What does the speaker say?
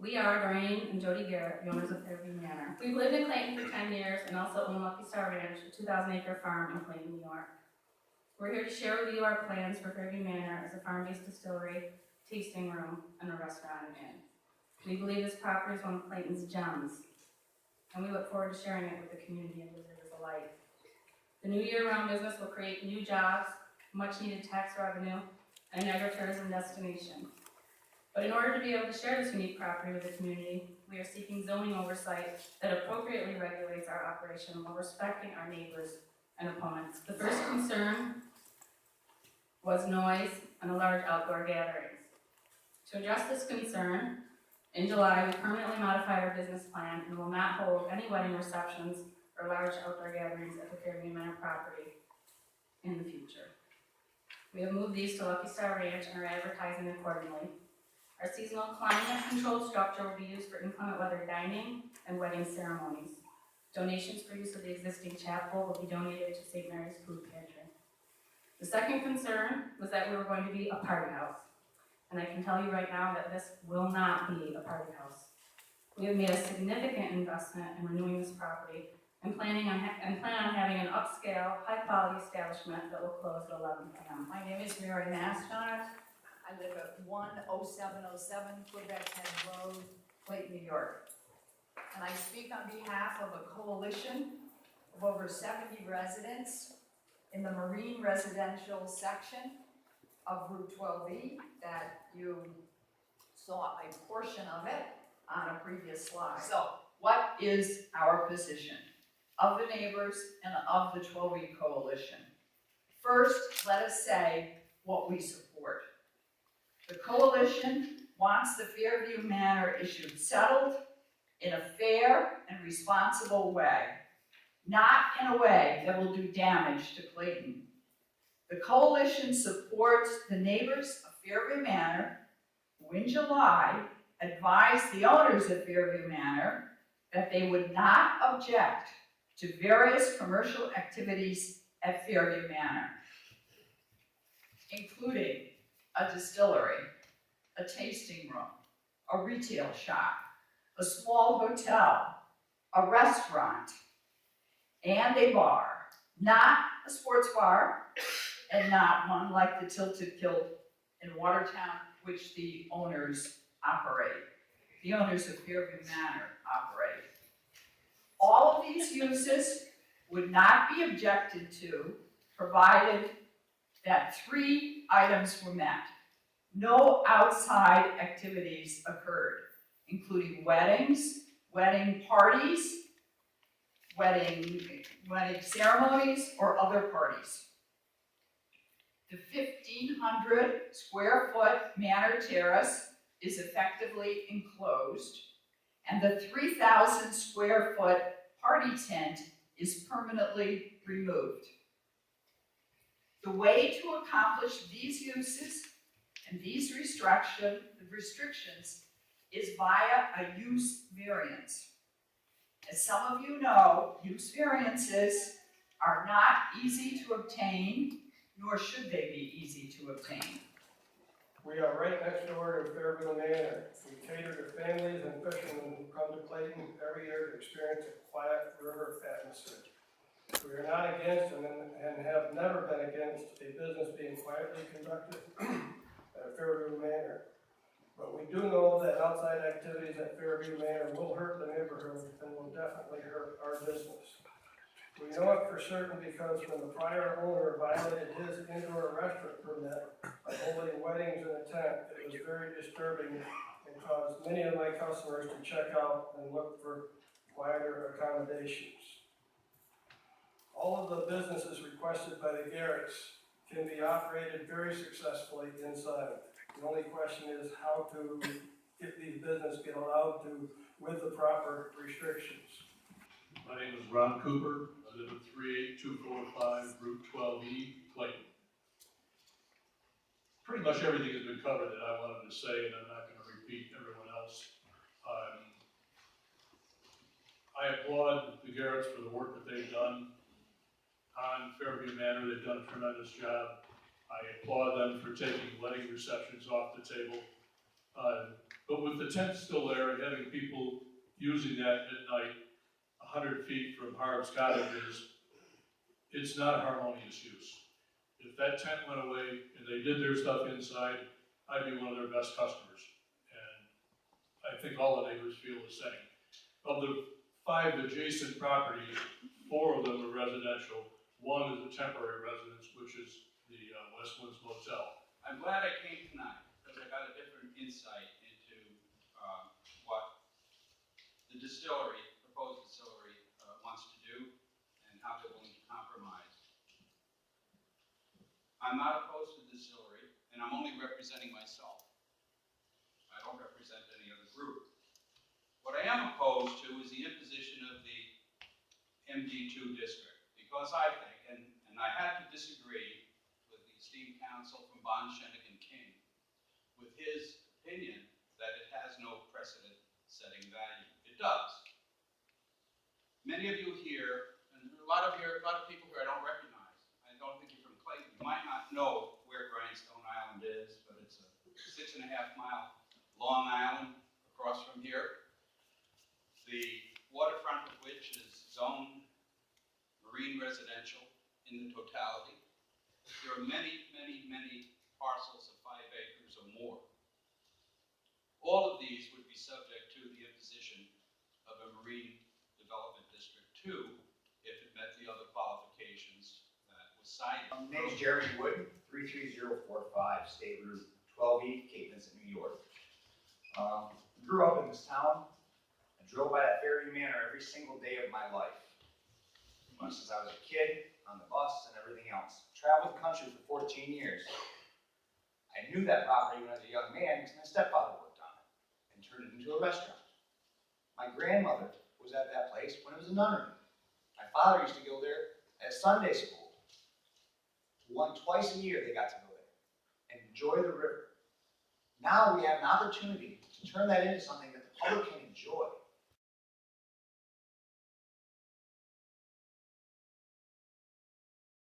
We are Doreen and Jody Garrett, the owners of Fairview Manor. We've lived in Clayton for 10 years and also own Lucky Star Ranch, a 2,000-acre farm in Clayton, New York. We're here to share with you our plans for Fairview Manor as a farm-based distillery, tasting room, and a restaurant and inn. We believe this property is one of Clayton's gems, and we look forward to sharing it with the community and visitors alike. The new year-round business will create new jobs, much-needed tax revenue, and an agritourism destination. But in order to be able to share this unique property with the community, we are seeking zoning oversight that appropriately regulates our operation while respecting our neighbors and opponents. The first concern was noise and large outdoor gatherings. To address this concern, in July, we permanently modified our business plan and will not hold any wedding receptions or large outdoor gatherings at the Fairview Manor property in the future. We have moved these to Lucky Star Ranch and are advertising accordingly. Our seasonal climate-controlled structure will be used for inclement weather dining and wedding ceremonies. Donations for use of the existing chapel will be donated to St. Mary's Food Pantry. The second concern was that we were going to be a party house. And I can tell you right now that this will not be a party house. We have made a significant investment in renewing this property and plan on having an upscale, high-quality establishment that will close at 11 p.m. My name is Mary Mascott. I live at 10707 Quebec Head Road, Clayton, New York. And I speak on behalf of a coalition of over 70 residents in the marine residential section of Route 12E that you saw a portion of it on a previous slide. So, what is our position of the neighbors and of the 12E coalition? First, let us say what we support. The coalition wants the Fairview Manor issue settled in a fair and responsible way, not in a way that will do damage to Clayton. The coalition supports the neighbors of Fairview Manor, who in July advised the owners of Fairview Manor that they would not object to various commercial activities at Fairview Manor, including a distillery, a tasting room, a retail shop, a small hotel, a restaurant, and a bar. Not a sports bar, and not one like the Tilted Kilt in Watertown, which the owners operate. The owners of Fairview Manor operate. All of these uses would not be objected to, provided that 3 items were met. No outside activities occurred, including weddings, wedding parties, wedding ceremonies, or other parties. The 1,500 square foot Manor Terrace is effectively enclosed, and the 3,000 square foot party tent is permanently removed. The way to accomplish these uses and these restrictions is via a use variance. As some of you know, use variances are not easy to obtain, nor should they be easy to obtain. We are right next door to Fairview Manor. We cater to families and fishermen who come to Clayton every year to experience a quiet river atmosphere. We are not against and have never been against a business being quietly conducted at Fairview Manor. But we do know that outside activities at Fairview Manor will hurt the neighborhood and will definitely hurt our business. We know it for certain because when the prior owner violated his indoor restaurant permit by holding weddings in a tent, it was very disturbing and caused many of my customers to check out and look for quieter accommodations. All of the businesses requested by the Garretts can be operated very successfully inside. The only question is how to get these businesses get allowed to with the proper restrictions. My name is Ron Cooper. I live at 38245 Route 12E, Clayton. Pretty much everything has been covered that I wanted to say, and I'm not going to repeat everyone else. I applaud the Garretts for the work that they've done on Fairview Manor. They've done a tremendous job. I applaud them for taking wedding receptions off the table. But with the tent still there and having people using that at night, 100 feet from Harvey's Cottages, it's not a harmonious use. If that tent went away and they did their stuff inside, I'd be one of their best customers. And I think all the neighbors feel the same. Of the 5 adjacent properties, 4 of them are residential. 1 is a temporary residence, which is the Westwinds Motel. I'm glad I came tonight, because I got a different insight into what the distillery, proposed distillery, wants to do, and how they're willing to compromise. I'm not opposed to the distillery, and I'm only representing myself. I don't represent any other group. What I am opposed to is the imposition of the MD2 district, because I think, and I had to disagree with the esteemed counsel from Bond, Shennick, and King, with his opinion that it has no precedent-setting value. It does. Many of you here, and there are a lot of people here I don't recognize. I don't think you're from Clayton. You might not know where Grindstone Island is, but it's a 6.5-mile long island across from here. The waterfront of which is zoned marine residential in the totality. There are many, many, many parcels of 5 acres or more. All of these would be subject to the imposition of a Marine Development District 2 if it met the other qualifications that was cited. My name is Jeremy Wood, 33045 State Route 12E, Cape Vincent, New York. Grew up in this town. I drove by that Fairview Manor every single day of my life. Since I was a kid, on the bus and everything else. Traveled the country for 14 years. I knew that property when I was a young man because my stepfather worked on it and turned it into a restaurant. My grandmother was at that place when it was a nunnery. My father used to go there at Sunday school. Twice a year they got to go there and enjoy the river. Now we have an opportunity to turn that into something that the public can enjoy.